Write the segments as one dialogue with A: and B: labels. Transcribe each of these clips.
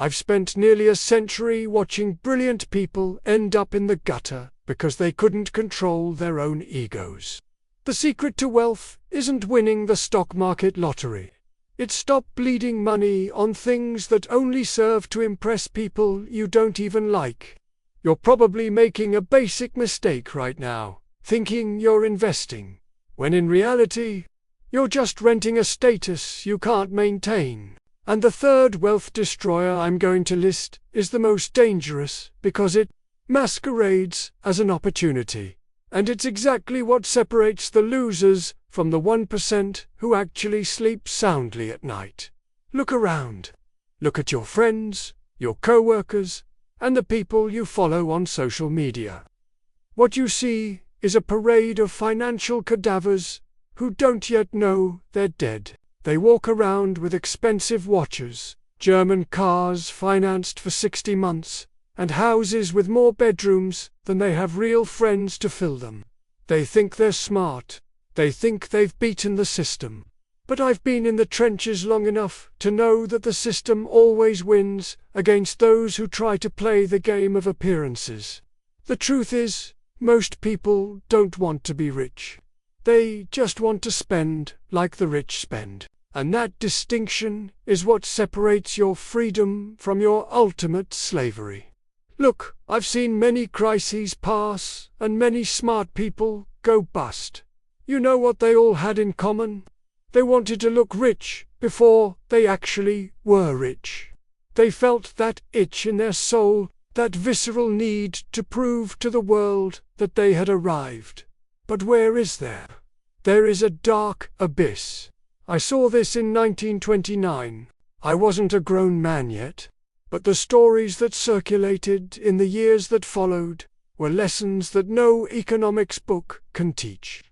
A: I've spent nearly a century watching brilliant people end up in the gutter because they couldn't control their own egos. The secret to wealth isn't winning the stock market lottery. It's stop bleeding money on things that only serve to impress people you don't even like. You're probably making a basic mistake right now, thinking you're investing, when in reality, you're just renting a status you can't maintain. And the third wealth destroyer I'm going to list is the most dangerous because it masquerades as an opportunity. And it's exactly what separates the losers from the 1% who actually sleep soundly at night. Look around. Look at your friends, your co-workers, and the people you follow on social media. What you see is a parade of financial cadavers who don't yet know they're dead. They walk around with expensive watches, German cars financed for 60 months, and houses with more bedrooms than they have real friends to fill them. They think they're smart. They think they've beaten the system. But I've been in the trenches long enough to know that the system always wins against those who try to play the game of appearances. The truth is, most people don't want to be rich. They just want to spend like the rich spend. And that distinction is what separates your freedom from your ultimate slavery. Look, I've seen many crises pass and many smart people go bust. You know what they all had in common? They wanted to look rich before they actually were rich. They felt that itch in their soul, that visceral need to prove to the world that they had arrived. But where is there? There is a dark abyss. I saw this in 1929. I wasn't a grown man yet. But the stories that circulated in the years that followed were lessons that no economics book can teach.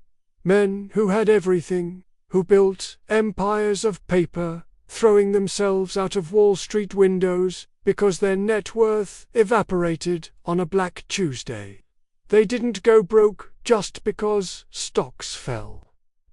A: Men who had everything, who built empires of paper, throwing themselves out of Wall Street windows because their net worth evaporated on a Black Tuesday. They didn't go broke just because stocks fell.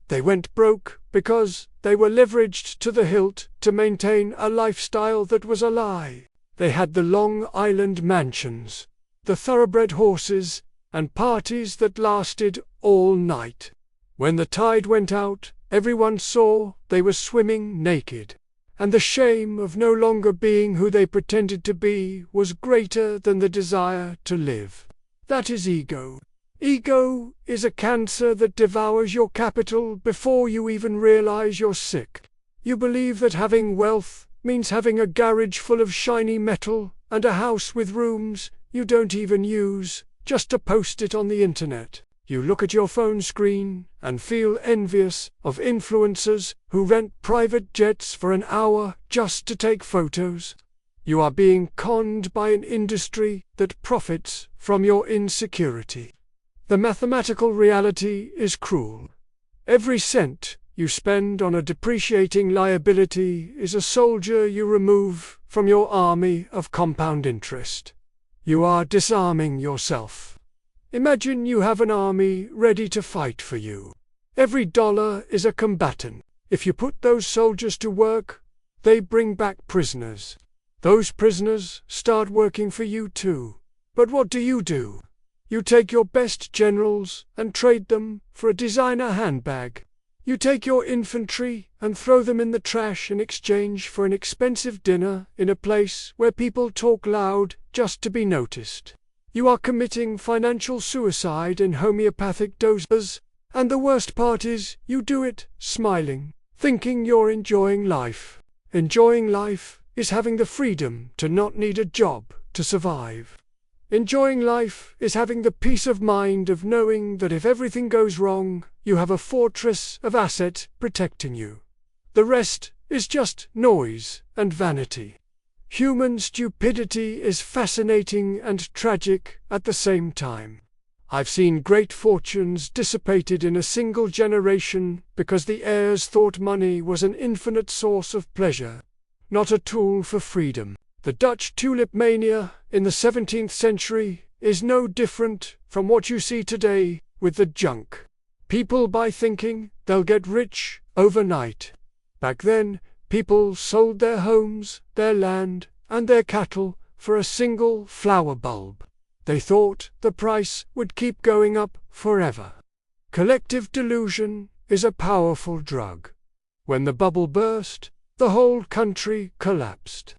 A: They went broke because they were leveraged to the hilt to maintain a lifestyle that was a lie. They had the Long Island mansions, the thoroughbred horses, and parties that lasted all night. When the tide went out, everyone saw they were swimming naked, and the shame of no longer being who they pretended to be was greater than the desire to live. That is ego. Ego is a cancer that devours your capital before you even realize you're sick. You believe that having wealth means having a garage full of shiny metal and a house with rooms you don't even use, just to post it on the internet. You look at your phone screen and feel envious of influencers who rent private jets for an hour just to take photos. You are being conned by an industry that profits from your insecurity. The mathematical reality is cruel. Every cent you spend on a depreciating liability is a soldier you remove from your army of compound interest. You are disarming yourself. Imagine you have an army ready to fight for you. Every dollar is a combatant. If you put those soldiers to work, they bring back prisoners. Those prisoners start working for you too. But what do? You take your best generals and trade them for a designer handbag. You take your infantry and throw them in the trash in exchange for an expensive dinner in a place where people talk loud just to be noticed. You are committing financial suicide in homeopathic doses, and the worst part is you do it smiling, thinking you're enjoying life. Enjoying life is having the freedom to not need a job to survive. Enjoying life is having the peace of mind of knowing that if everything goes wrong, you have a fortress of assets protecting you. The rest is just noise and vanity. Human stupidity is fascinating and tragic at the same time. I've seen great fortunes dissipated in a single generation because the heirs thought money was an infinite source of pleasure, not a tool for freedom. The Dutch tulip mania in the 17th century is no different from what you see today with the junk. People buy thinking they'll get rich overnight. Back then, people sold their homes, their land, and their cattle for a single flower bulb. They thought the price would keep going up forever. Collective delusion is a powerful drug. When the bubble burst, the whole country collapsed.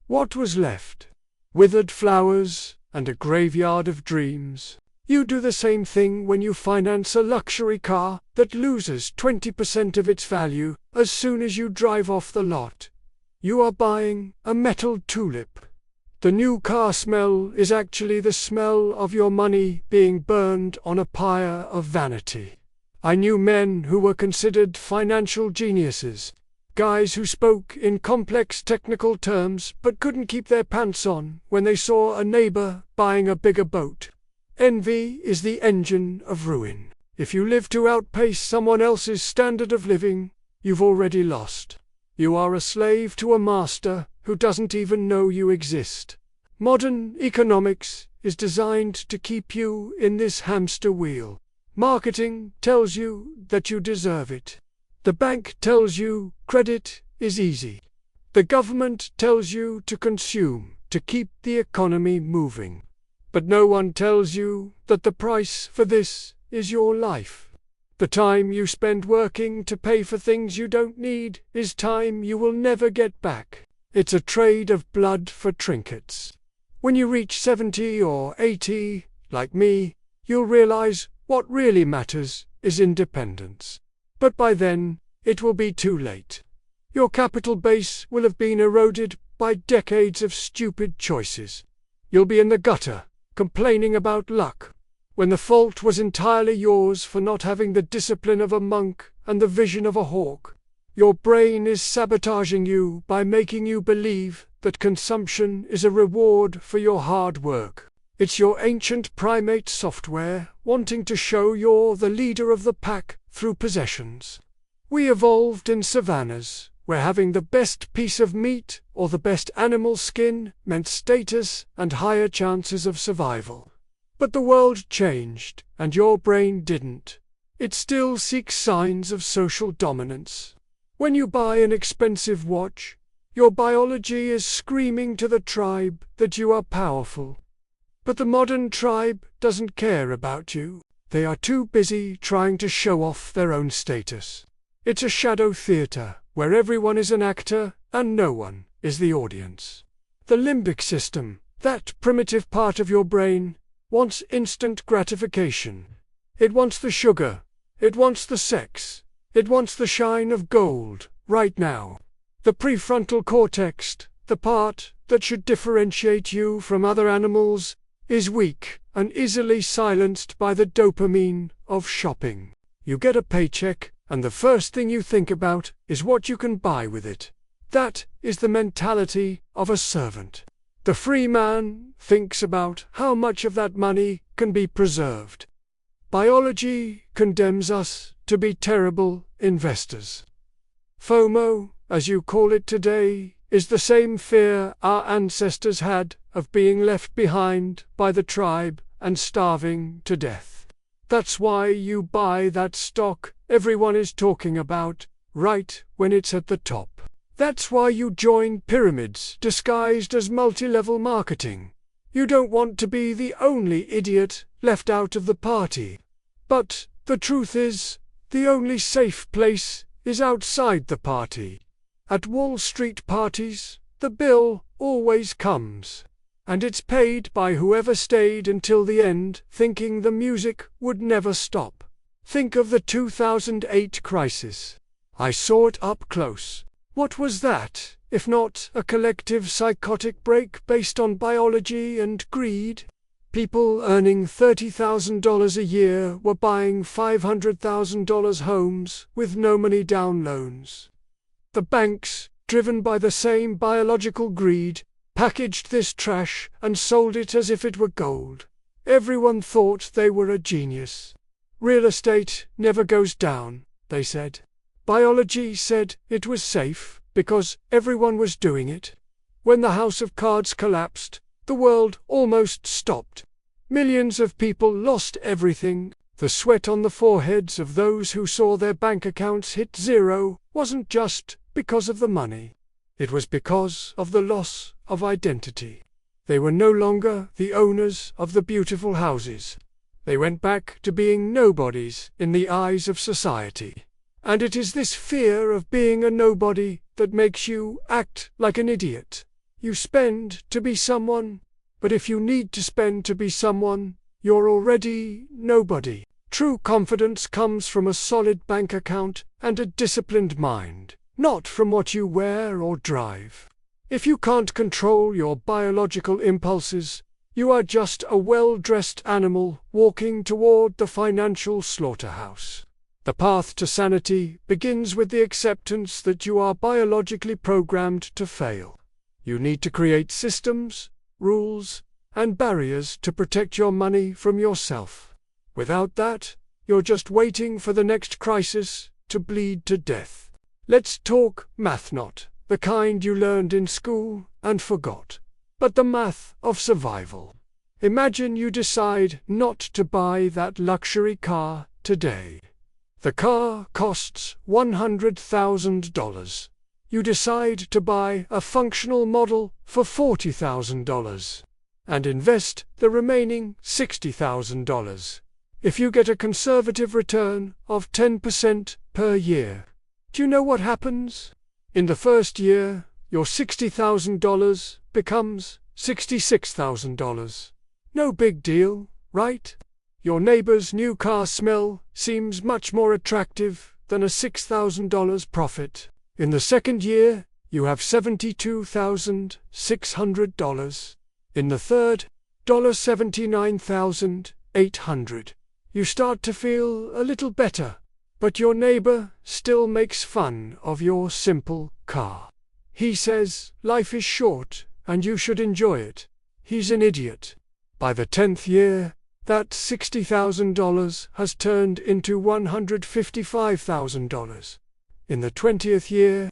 A: What was left? Withered flowers and a graveyard of dreams. You do the same thing when you finance a luxury car that loses 20% of its value as soon as you drive off the lot. You are buying a metal tulip. The new car smell is actually the smell of your money being burned on a pyre of vanity. I knew men who were considered financial geniuses, guys who spoke in complex technical terms but couldn't keep their pants on when they saw a neighbor buying a bigger boat. Envy is the engine of ruin. If you live to outpace someone else's standard of living, you've already lost. You are a slave to a master who doesn't even know you exist. Modern economics is designed to keep you in this hamster wheel. Marketing tells you that you deserve it. The bank tells you credit is easy. The government tells you to consume, to keep the economy moving. But no one tells you that the price for this is your life. The time you spend working to pay for things you don't need is time you will never get back. It's a trade of blood for trinkets. When you reach 70 or 80, like me, you'll realize what really matters is independence. But by then, it will be too late. Your capital base will have been eroded by decades of stupid choices. You'll be in the gutter, complaining about luck, when the fault was entirely yours for not having the discipline of a monk and the vision of a hawk. Your brain is sabotaging you by making you believe that consumption is a reward for your hard work. It's your ancient primate software wanting to show you're the leader of the pack through possessions. We evolved in savannas, where having the best piece of meat or the best animal skin meant status and higher chances of survival. But the world changed, and your brain didn't. It still seeks signs of social dominance. When you buy an expensive watch, your biology is screaming to the tribe that you are powerful. But the modern tribe doesn't care about you. They are too busy trying to show off their own status. It's a shadow theater, where everyone is an actor and no one is the audience. The limbic system, that primitive part of your brain, wants instant gratification. It wants the sugar. It wants the sex. It wants the shine of gold, right now. The prefrontal cortex, the part that should differentiate you from other animals, is weak and easily silenced by the dopamine of shopping. You get a paycheck, and the first thing you think about is what you can buy with it. That is the mentality of a servant. The free man thinks about how much of that money can be preserved. Biology condemns us to be terrible investors. FOMO, as you call it today, is the same fear our ancestors had of being left behind by the tribe and starving to death. That's why you buy that stock everyone is talking about, right when it's at the top. That's why you join pyramids disguised as multi-level marketing. You don't want to be the only idiot left out of the party. But the truth is, the only safe place is outside the party. At Wall Street parties, the bill always comes. And it's paid by whoever stayed until the end, thinking the music would never stop. Think of the 2008 crisis. I saw it up close. What was that, if not a collective psychotic break based on biology and greed? People earning $30,000 a year were buying $500,000 homes with no money down loans. The banks, driven by the same biological greed, packaged this trash and sold it as if it were gold. Everyone thought they were a genius. Real estate never goes down, they said. Biology said it was safe because everyone was doing it. When the house of cards collapsed, the world almost stopped. Millions of people lost everything. The sweat on the foreheads of those who saw their bank accounts hit zero wasn't just because of the money. It was because of the loss of identity. They were no longer the owners of the beautiful houses. They went back to being nobodies in the eyes of society. And it is this fear of being a nobody that makes you act like an idiot. You spend to be someone, but if you need to spend to be someone, you're already nobody. True confidence comes from a solid bank account and a disciplined mind, not from what you wear or drive. If you can't control your biological impulses, you are just a well-dressed animal walking toward the financial slaughterhouse. The path to sanity begins with the acceptance that you are biologically programmed to fail. You need to create systems, rules, and barriers to protect your money from yourself. Without that, you're just waiting for the next crisis to bleed to death. Let's talk math, not the kind you learned in school and forgot, but the math of survival. Imagine you decide not to buy that luxury car today. The car costs $100,000. You decide to buy a functional model for $40,000 and invest the remaining $60,000. If you get a conservative return of 10% per year, do you know what happens? In the first year, your $60,000 becomes $66,000. No big deal, right? Your neighbor's new car smell seems much more attractive than a $6,000 profit. In the second year, you have $72,600. In the third, $79,800. You start to feel a little better, but your neighbor still makes fun of your simple car. He says life is short and you should enjoy it. He's an idiot. By the 10th year, that $60,000 has turned into $155,000. In the 20th year,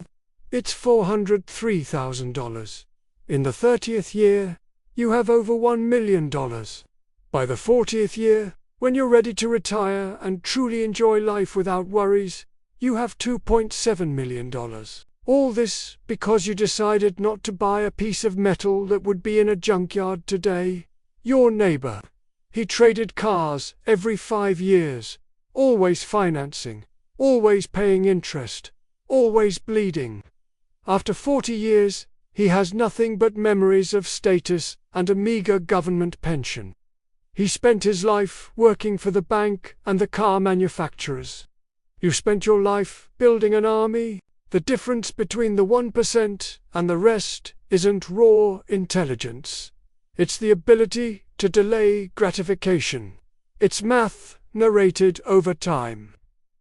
A: it's $403,000. In the 30th year, you have over $1 million. By the 40th year, when you're ready to retire and truly enjoy life without worries, you have $2.7 million. All this because you decided not to buy a piece of metal that would be in a junkyard today. Your neighbor. He traded cars every 5 years, always financing, always paying interest, always bleeding. After 40 years, he has nothing but memories of status and a meager government pension. He spent his life working for the bank and the car manufacturers. You spent your life building an army. The difference between the 1% and the rest isn't raw intelligence. It's the ability to delay gratification. It's math narrated over time.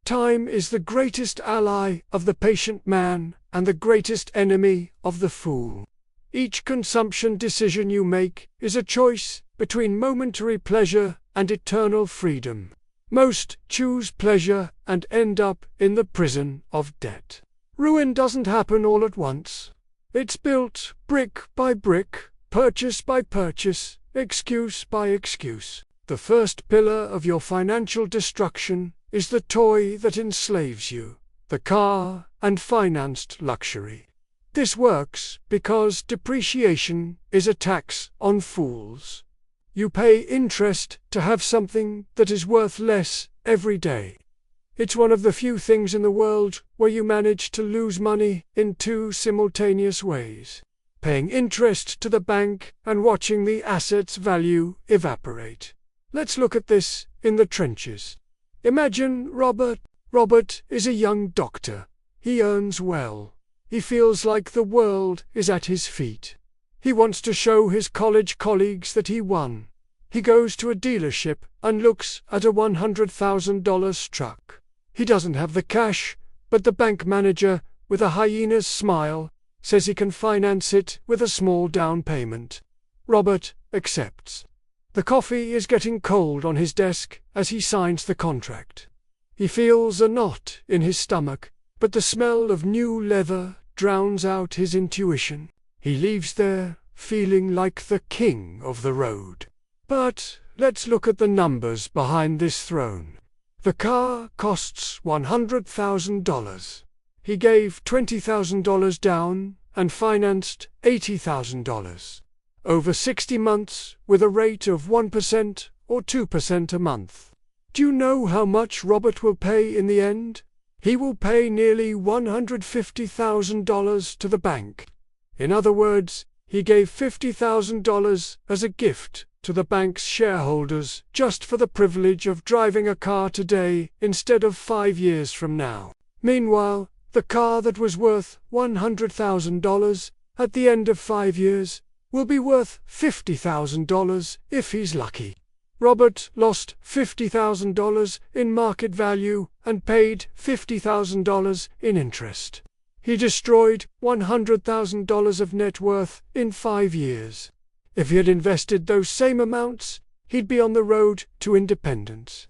A: Time is the greatest ally of the patient man and the greatest enemy of the fool. Each consumption decision you make is a choice between momentary pleasure and eternal freedom. Most choose pleasure and end up in the prison of debt. Ruin doesn't happen all at once. It's built brick by brick, purchase by purchase, excuse by excuse. The first pillar of your financial destruction is the toy that enslaves you, the car and financed luxury. This works because depreciation is a tax on fools. You pay interest to have something that is worth less every day. It's one of the few things in the world where you manage to lose money in 2 simultaneous ways: paying interest to the bank and watching the asset's value evaporate. Let's look at this in the trenches. Imagine Robert. Robert is a young doctor. He earns well. He feels like the world is at his feet. He wants to show his college colleagues that he won. He goes to a dealership and looks at a $100,000 truck. He doesn't have the cash, but the bank manager, with a hyena's smile, says he can finance it with a small down payment. Robert accepts. The coffee is getting cold on his desk as he signs the contract. He feels a knot in his stomach, but the smell of new leather drowns out his intuition. He leaves there, feeling like the king of the road. But let's look at the numbers behind this throne. The car costs $100,000. He gave $20,000 down and financed $80,000 over 60 months with a rate of 1% or 2% a month. Do you know how much Robert will pay in the end? He will pay nearly $150,000 to the bank. In other words, he gave $50,000 as a gift to the bank's shareholders just for the privilege of driving a car today instead of 5 years from now. Meanwhile, the car that was worth $100,000 at the end of 5 years will be worth $50,000 if he's lucky. Robert lost $50,000 in market value and paid $50,000 in interest. He destroyed $100,000 of net worth in 5 years. If he had invested those same amounts, he'd be on the road to independence.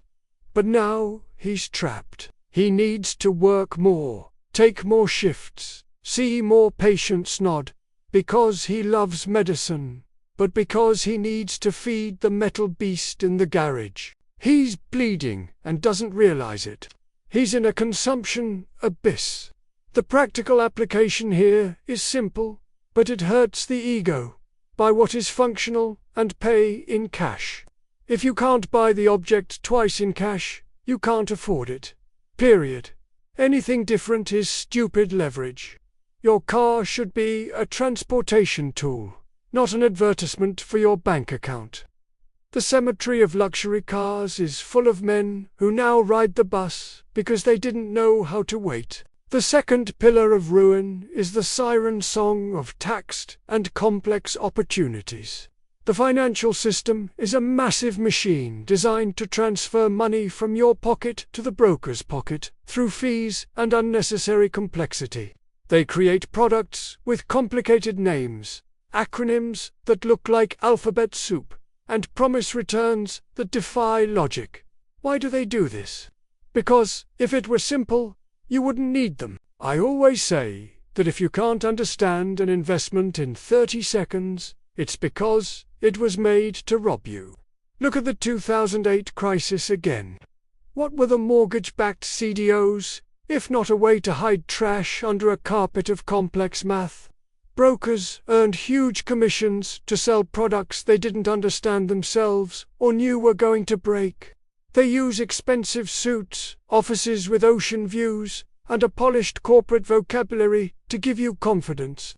A: But now he's trapped. He needs to work more, take more shifts, see more patients, not because he loves medicine, but because he needs to feed the metal beast in the garage. He's bleeding and doesn't realize it. He's in a consumption abyss. The practical application here is simple, but it hurts the ego. Buy what is functional and pay in cash. If you can't buy the object twice in cash, you can't afford it. Period. Anything different is stupid leverage. Your car should be a transportation tool, not an advertisement for your bank account. The cemetery of luxury cars is full of men who now ride the bus because they didn't know how to wait. The second pillar of ruin is the siren song of taxed and complex opportunities. The financial system is a massive machine designed to transfer money from your pocket to the broker's pocket through fees and unnecessary complexity. They create products with complicated names, acronyms that look like alphabet soup, and promise returns that defy logic. Why do they do this? Because if it were simple, you wouldn't need them. I always say that if you can't understand an investment in 30 seconds, it's because it was made to rob you. Look at the 2008 crisis again. What were the mortgage-backed CDOs, if not a way to hide trash under a carpet of complex math? Brokers earned huge commissions to sell products they didn't understand themselves or knew were going to break. They use expensive suits, offices with ocean views, and a polished corporate vocabulary to give you confidence.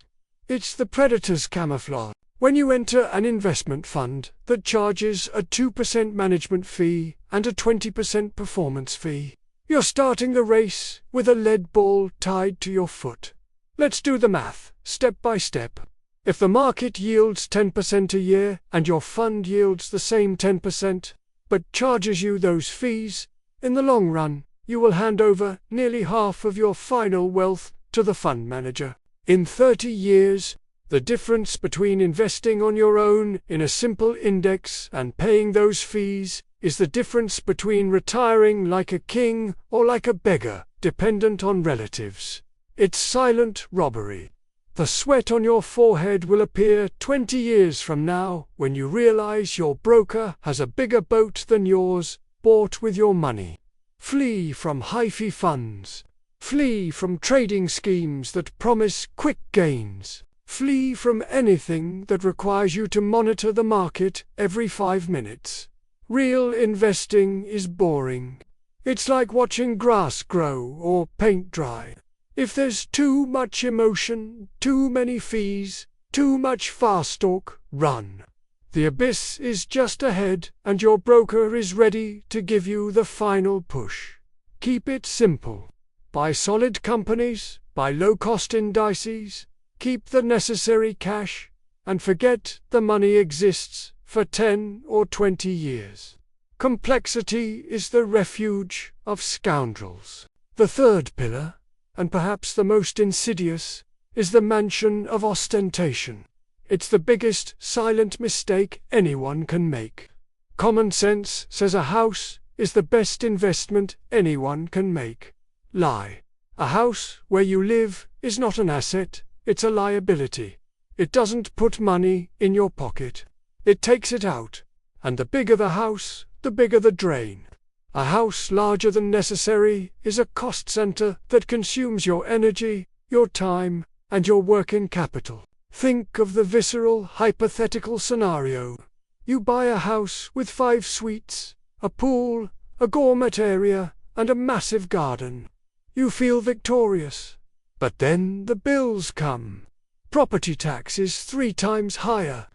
A: It's the predator's camouflage. When you enter an investment fund that charges a 2% management fee and a 20% performance fee, you're starting the race with a lead ball tied to your foot. Let's do the math, step by step. If the market yields 10% a year and your fund yields the same 10%, but charges you those fees, in the long run, you will hand over nearly half of your final wealth to the fund manager. In 30 years, the difference between investing on your own in a simple index and paying those fees is the difference between retiring like a king or like a beggar, dependent on relatives. It's silent robbery. The sweat on your forehead will appear 20 years from now when you realize your broker has a bigger boat than yours, bought with your money. Flee from high-fee funds. Flee from trading schemes that promise quick gains. Flee from anything that requires you to monitor the market every 5 minutes. Real investing is boring. It's like watching grass grow or paint dry. If there's too much emotion, too many fees, too much fast talk, run. The abyss is just ahead, and your broker is ready to give you the final push. Keep it simple. Buy solid companies, buy low-cost indices, keep the necessary cash, and forget the money exists for 10 or 20 years. Complexity is the refuge of scoundrels. The third pillar, and perhaps the most insidious, is the mansion of ostentation. It's the biggest silent mistake anyone can make. Common sense says a house is the best investment anyone can make. Lie. A house where you live is not an asset, it's a liability. It doesn't put money in your pocket. It takes it out. And the bigger the house, the bigger the drain. A house larger than necessary is a cost center that consumes your energy, your time, and your working capital. Think of the visceral, hypothetical scenario. You buy a house with 5 suites, a pool, a gourmet area, and a massive garden. You feel victorious. But then the bills come. Property tax is 3 times higher.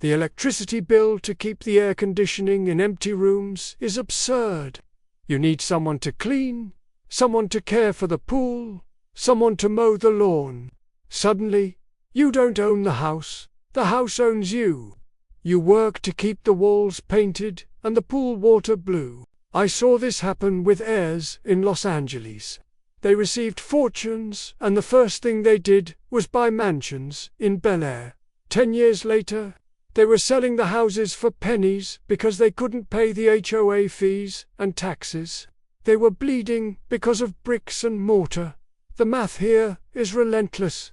A: The electricity bill to keep the air conditioning in empty rooms is absurd. You need someone to clean, someone to care for the pool, someone to mow the lawn. Suddenly, you don't own the house owns you. You work to keep the walls painted and the pool water blue. I saw this happen with heirs in Los Angeles. They received fortunes, and the first thing they did was buy mansions in Bel Air. 10 years later, they were selling the houses for pennies because they couldn't pay the HOA fees and taxes. They were bleeding because of bricks and mortar. The math here is relentless.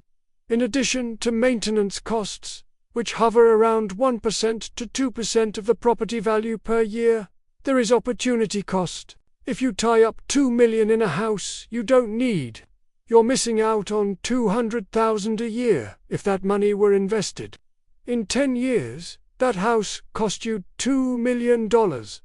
A: In addition to maintenance costs, which hover around 1% to 2% of the property value per year, there is opportunity cost. If you tie up $2 million in a house you don't need, you're missing out on $200,000 a year if that money were invested. In 10 years, that house cost you $2 million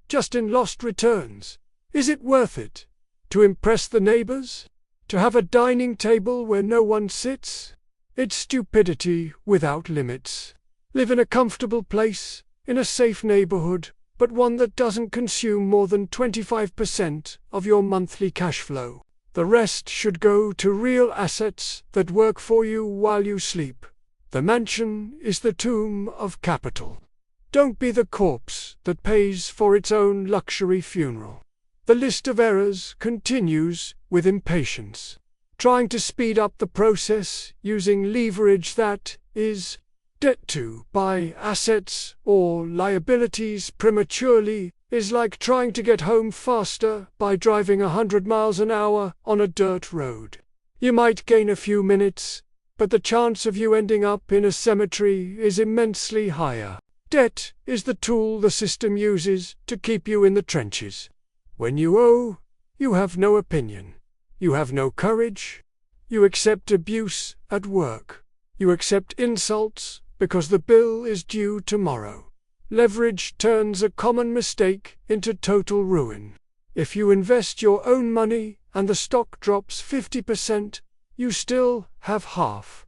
A: just in lost returns. Is it worth it? To impress the neighbors? To have a dining table where no one sits? It's stupidity without limits. Live in a comfortable place, in a safe neighborhood, but one that doesn't consume more than 25% of your monthly cash flow. The rest should go to real assets that work for you while you sleep. The mansion is the tomb of capital. Don't be the corpse that pays for its own luxury funeral. The list of errors continues with impatience. Trying to speed up the process using leverage that is debt to buy assets or liabilities prematurely is like trying to get home faster by driving 100 miles an hour on a dirt road. You might gain a few minutes, but the chance of you ending up in a cemetery is immensely higher. Debt is the tool the system uses to keep you in the trenches. When you owe, you have no opinion. You have no courage. You accept abuse at work. You accept insults because the bill is due tomorrow. Leverage turns a common mistake into total ruin. If you invest your own money and the stock drops 50%, you still have half.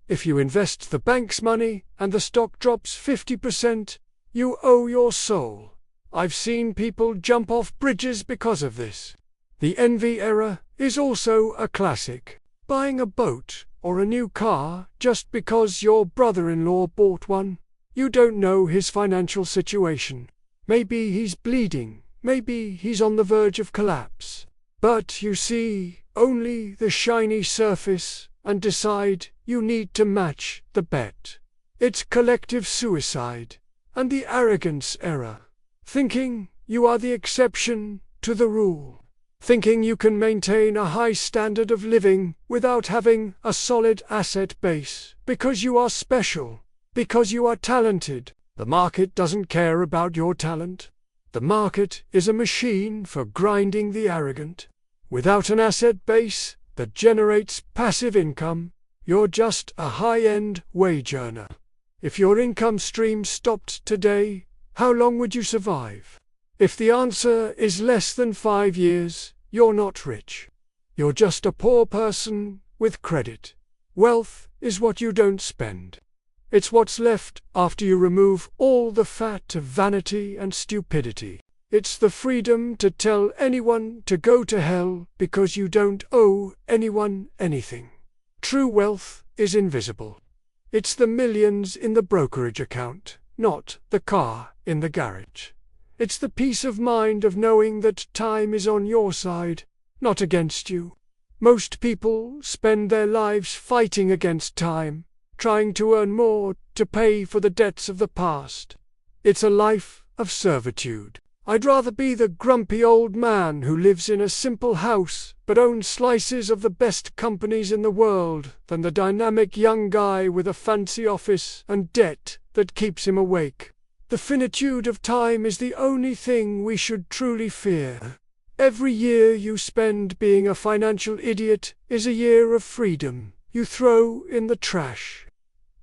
A: If you invest the bank's money and the stock drops 50%, you owe your soul. I've seen people jump off bridges because of this. The envy error is also a classic. Buying a boat or a new car just because your brother-in-law bought one. You don't know his financial situation. Maybe he's bleeding. Maybe he's on the verge of collapse. But you see only the shiny surface and decide you need to match the bet. It's collective suicide and the arrogance error. Thinking you are the exception to the rule. Thinking you can maintain a high standard of living without having a solid asset base because you are special, because you are talented. The market doesn't care about your talent. The market is a machine for grinding the arrogant. Without an asset base that generates passive income, you're just a high-end wage earner. If your income stream stopped today, how long would you survive? If the answer is less than 5 years, you're not rich. You're just a poor person with credit. Wealth is what you don't spend. It's what's left after you remove all the fat of vanity and stupidity. It's the freedom to tell anyone to go to hell because you don't owe anyone anything. True wealth is invisible. It's the millions in the brokerage account, not the car in the garage. It's the peace of mind of knowing that time is on your side, not against you. Most people spend their lives fighting against time, trying to earn more to pay for the debts of the past. It's a life of servitude. I'd rather be the grumpy old man who lives in a simple house but owns slices of the best companies in the world than the dynamic young guy with a fancy office and debt that keeps him awake. The finitude of time is the only thing we should truly fear. Every year you spend being a financial idiot is a year of freedom. you throw in the trash.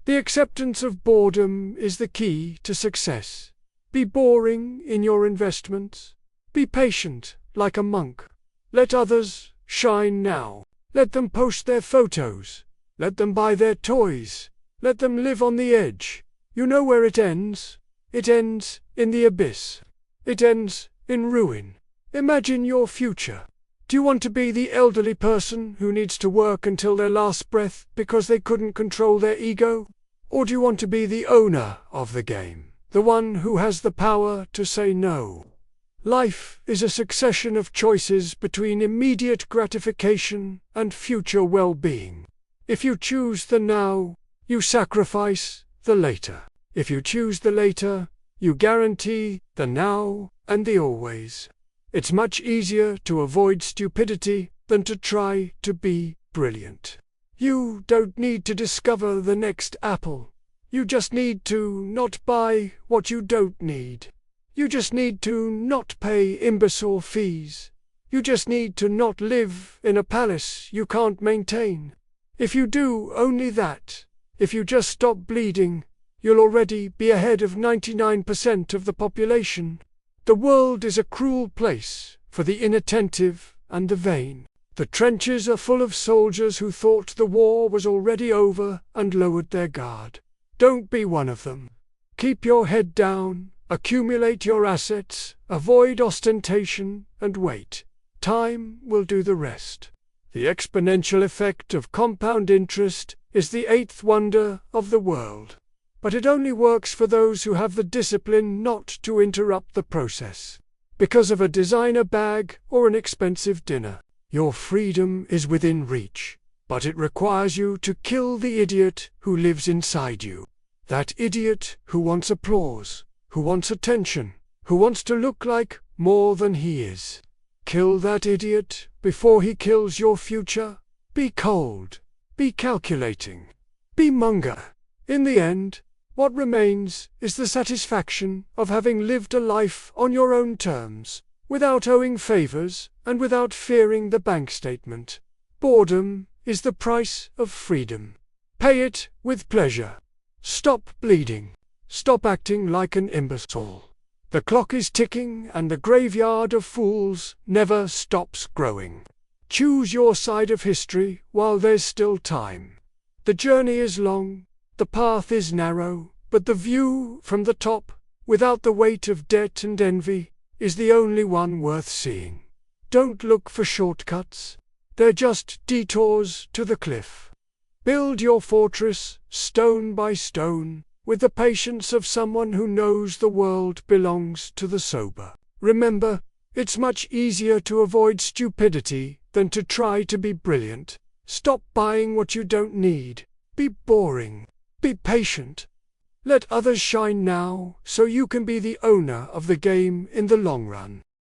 A: The acceptance of boredom is the key to success. Be boring in your investments. Be patient, like a monk. Let others shine now. Let them post their photos. Let them buy their toys. Let them live on the edge. You know where it ends? It ends in the abyss. It ends in ruin. Imagine your future. Do you want to be the elderly person who needs to work until their last breath because they couldn't control their ego? Or do you want to be the owner of the game, the one who has the power to say no? Life is a succession of choices between immediate gratification and future well-being. If you choose the now, you sacrifice the later. If you choose the later, you guarantee the now and the always. It's much easier to avoid stupidity than to try to be brilliant. You don't need to discover the next apple. You just need to not buy what you don't need. You just need to not pay imbecile fees. You just need to not live in a palace you can't maintain. If you do only that, if you just stop bleeding, you'll already be ahead of 99% of the population. The world is a cruel place for the inattentive and the vain. The trenches are full of soldiers who thought the war was already over and lowered their guard. Don't be one of them. Keep your head down, accumulate your assets, avoid ostentation, and wait. Time will do the rest. The exponential effect of compound interest is the eighth wonder of the world. But it only works for those who have the discipline not to interrupt the process. Because of a designer bag or an expensive dinner, your freedom is within reach, but it requires you to kill the idiot who lives inside you. That idiot who wants applause, who wants attention, who wants to look like more than he is. Kill that idiot before he kills your future. Be cold. Be calculating. Be MUNGER. In the end, what remains is the satisfaction of having lived a life on your own terms, without owing favors and without fearing the bank statement. Boredom is the price of freedom. Pay it with pleasure. Stop bleeding. Stop acting like an imbecile. The clock is ticking and the graveyard of fools never stops growing. Choose your side of history while there's still time. The journey is long. The path is narrow, but the view from the top, without the weight of debt and envy, is the only one worth seeing. Don't look for shortcuts. They're just detours to the cliff. Build your fortress, stone by stone, with the patience of someone who knows the world belongs to the sober. Remember, it's much easier to avoid stupidity than to try to be brilliant. Stop buying what you don't need. Be boring. Be patient. Let others shine now, so you can be the owner of the game in the long run.